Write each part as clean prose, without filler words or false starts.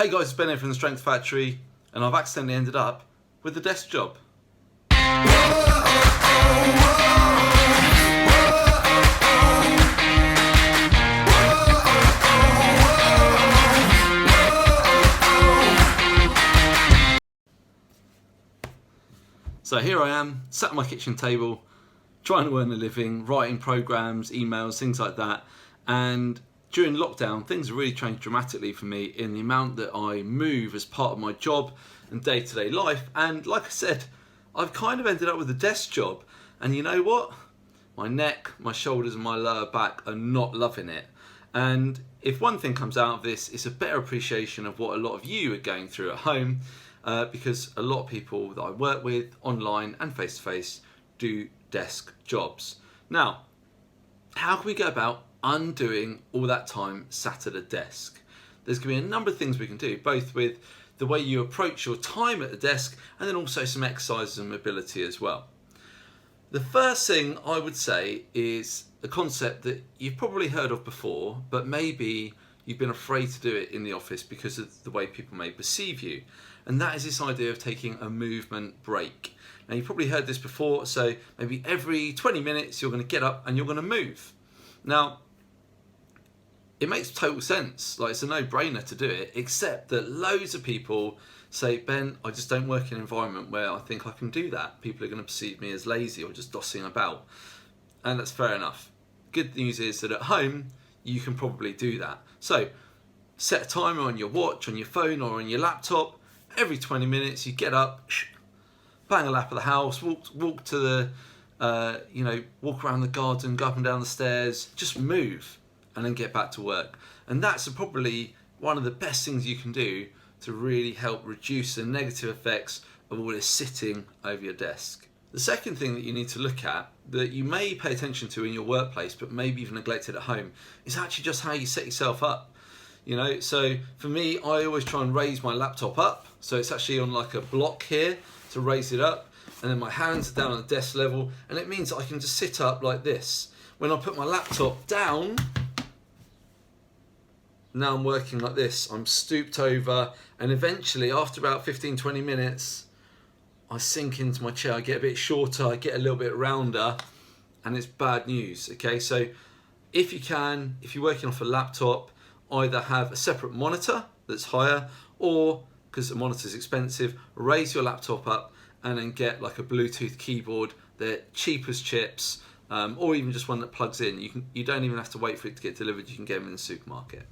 Hey guys, it's Ben here from the Strength Factory, and I've accidentally ended up with a desk job. So here I am, sat at my kitchen table, trying to earn a living, writing programs, emails, things like that. And during lockdown, things have really changed dramatically for me in the amount that I move as part of my job and day-to-day life. And like I said, I've kind of ended up with a desk job. And you know what? My neck, my shoulders and my lower back are not loving it. And if one thing comes out of this, it's a better appreciation of what a lot of you are going through at home, because a lot of people that I work with online and face-to-face do desk jobs. Now, how can we go about undoing all that time sat at a desk? There's going to be a number of things we can do, both with the way you approach your time at the desk and then also some exercises and mobility as well. The first thing I would say is a concept that you've probably heard of before, but maybe you've been afraid to do it in the office because of the way people may perceive you. And that is this idea of taking a movement break. Now, you've probably heard this before, so maybe every 20 minutes you're going to get up and you're going to move. Now, it makes total sense, like it's a no-brainer to do it, except that loads of people say, Ben, I just don't work in an environment where I think I can do that. People are going to perceive me as lazy or just dossing about. And that's fair enough. Good news is that at home, you can probably do that. So, set a timer on your watch, on your phone or on your laptop. Every 20 minutes you get up, bang a lap of the house, walk to the, walk around the garden, go up and down the stairs, just move and then get back to work. And that's probably one of the best things you can do to really help reduce the negative effects of all this sitting over your desk. The second thing that you need to look at, that you may pay attention to in your workplace but maybe you've neglected at home, is actually just how you set yourself up. So for me, I always try and raise my laptop up, so it's actually on like a block here to raise it up, and then my hands are down on the desk level, and it means that I can just sit up like this. When I put my laptop down, now I'm working like this. I'm stooped over, and eventually after about 15-20 minutes I sink into my chair, I get a bit shorter, I get a little bit rounder, and it's bad news. Okay, so if you can, if you're working off a laptop, either have a separate monitor that's higher, or, because the monitor is expensive, raise your laptop up and then get like a Bluetooth keyboard. They're cheap as chips, or even just one that plugs in. You don't even have to wait for it to get delivered. You can get them in the supermarket.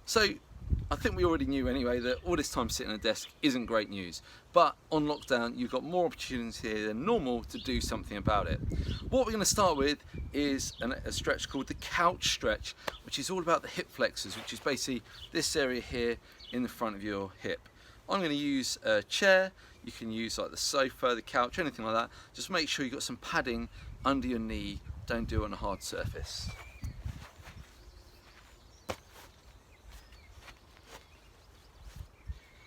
So I think we already knew anyway that all this time sitting at a desk isn't great news, but on lockdown you've got more opportunities here than normal to do something about it. What we're going to start with is a stretch called the couch stretch, which is all about the hip flexors, which is basically this area here in the front of your hip. I'm going to use a chair. You can use like the sofa, the couch, anything like that. Just make sure you've got some padding under your knee. Don't do it on a hard surface.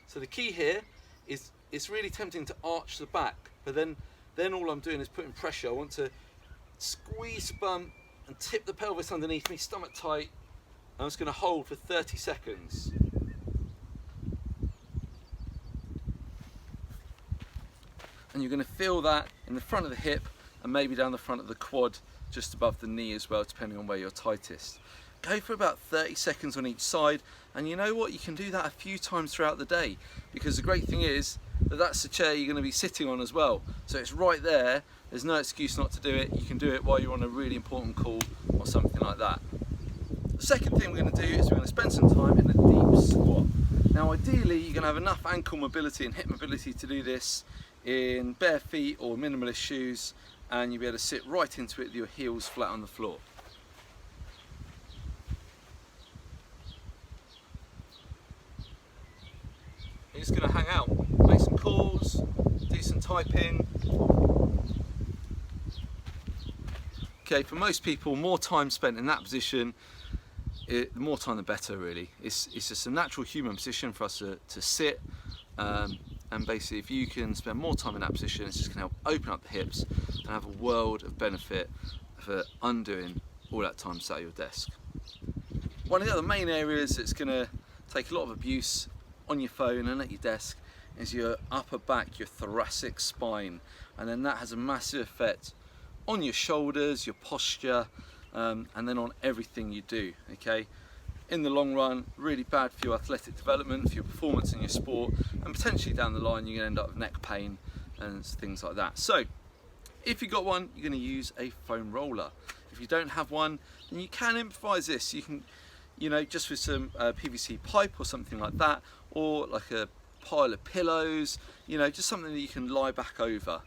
So the key here is it's really tempting to arch the back, but then all I'm doing is putting pressure. I want to squeeze the bum and tip the pelvis underneath me, stomach tight. I'm just going to hold for 30 seconds. And you're going to feel that in the front of the hip and maybe down the front of the quad, just above the knee as well, depending on where you're tightest. Go for about 30 seconds on each side, and you know what, you can do that a few times throughout the day, because the great thing is that that's the chair you're going to be sitting on as well, so it's right there. There's no excuse not to do it. You can do it while you're on a really important call or something like that. The second thing we're going to do is we're going to spend some time in a deep squat. Now ideally you're going to have enough ankle mobility and hip mobility to do this in bare feet or minimalist shoes, and you'll be able to sit right into it with your heels flat on the floor. You're just going to hang out, make some calls, do some typing. Okay, for most people, more time spent in that position, the more time the better really. It's just a natural human position for us to sit, and basically if you can spend more time in that position, it's just going to help open up the hips and have a world of benefit for undoing all that time sat at your desk. One of the other main areas that's going to take a lot of abuse on your phone and at your desk is your upper back, your thoracic spine, and then that has a massive effect on your shoulders, your posture, and then on everything you do, okay? In the long run, really bad for your athletic development, for your performance in your sport, and potentially down the line you're going to end up with neck pain and things like that. So if you've got one, you're going to use a foam roller. If you don't have one, then you can improvise this. You can, you know, just with some PVC pipe or something like that, or like a pile of pillows, you know, just something that you can lie back over.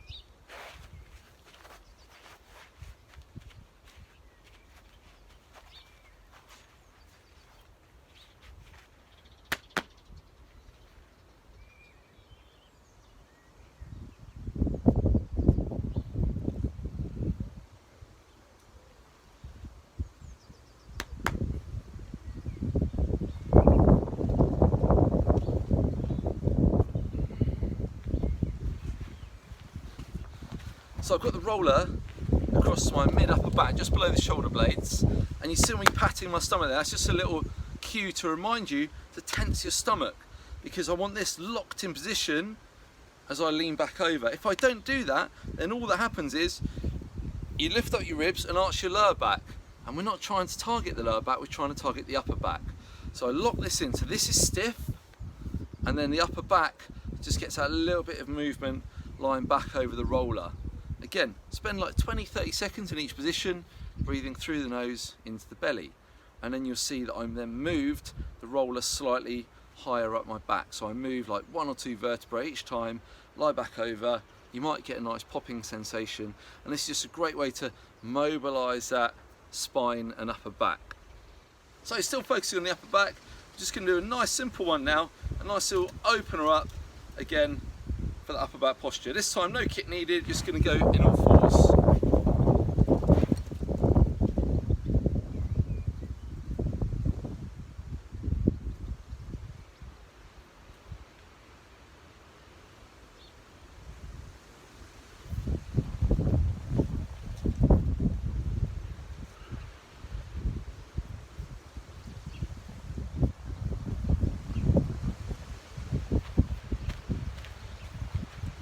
So I've got the roller across my mid upper back, just below the shoulder blades, and you see me patting my stomach there. That's just a little cue to remind you to tense your stomach, because I want this locked in position as I lean back over. If I don't do that, then all that happens is you lift up your ribs and arch your lower back, and we're not trying to target the lower back, we're trying to target the upper back. So I lock this in, so this is stiff, and then the upper back just gets that little bit of movement lying back over the roller. Again, spend like 20-30 seconds in each position, breathing through the nose into the belly. And then you'll see that I'm then moved the roller slightly higher up my back. So I move like 1 or 2 vertebrae each time, lie back over. You might get a nice popping sensation. And this is just a great way to mobilize that spine and upper back. So still focusing on the upper back, I'm just gonna do a nice simple one now, a nice little opener up again, for the upper back posture. This time no kit needed, just going to go in all fours.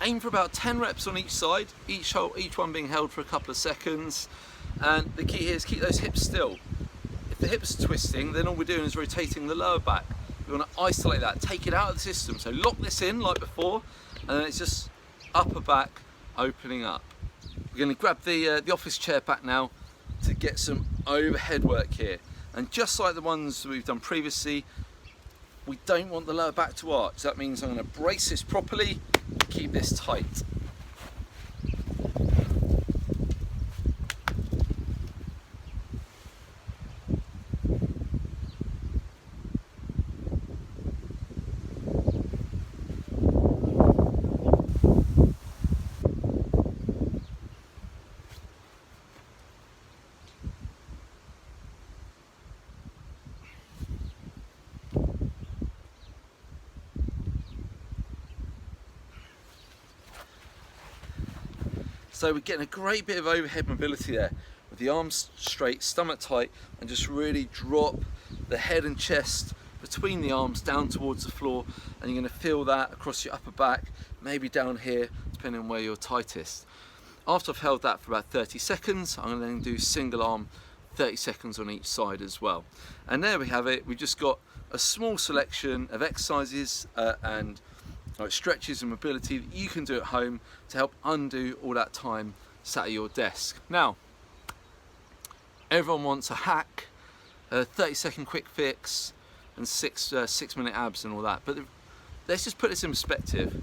Aim for about 10 reps on each side, each one being held for a couple of seconds. And the key here is keep those hips still. If the hips are twisting, then all we're doing is rotating the lower back. We want to isolate that, take it out of the system. So lock this in like before, and then it's just upper back opening up. We're going to grab the office chair back now to get some overhead work here. And just like the ones we've done previously, we don't want the lower back to arch. That means I'm going to brace this properly, keep this tight. So we're getting a great bit of overhead mobility there, with the arms straight, stomach tight, and just really drop the head and chest between the arms down towards the floor, and you're going to feel that across your upper back, maybe down here, depending on where you're tightest. After I've held that for about 30 seconds, I'm going to then do single arm 30 seconds on each side as well. And there we have it. We've just got a small selection of exercises and stretches and mobility that you can do at home to help undo all that time sat at your desk. Now, everyone wants a hack, a 30-second quick fix, and 6-minute abs and all that. But let's just put this in perspective.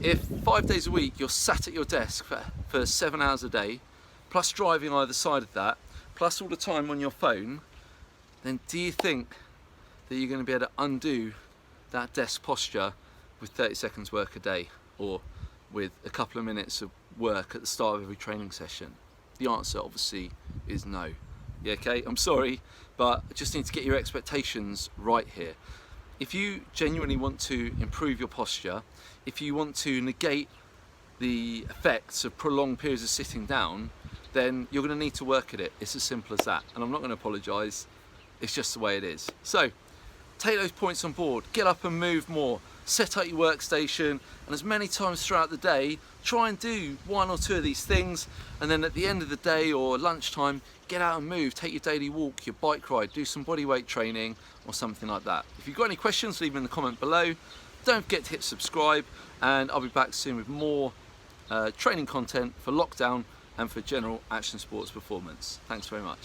If 5 days a week you're sat at your desk for 7 hours a day, plus driving either side of that, plus all the time on your phone, then do you think that you're going to be able to undo that desk posture with 30 seconds work a day, or with a couple of minutes of work at the start of every training session? The answer obviously is no. Yeah, okay, I'm sorry, but I just need to get your expectations right here. If you genuinely want to improve your posture, if you want to negate the effects of prolonged periods of sitting down, then you're going to need to work at it. It's as simple as that. And I'm not going to apologise, it's just the way it is. So, take those points on board, get up and move more, set up your workstation, and as many times throughout the day, try and do 1 or 2 of these things, and then at the end of the day or lunchtime, get out and move, take your daily walk, your bike ride, do some body weight training or something like that. If you've got any questions, leave them in the comment below. Don't forget to hit subscribe, and I'll be back soon with more training content for lockdown and for general action sports performance. Thanks very much.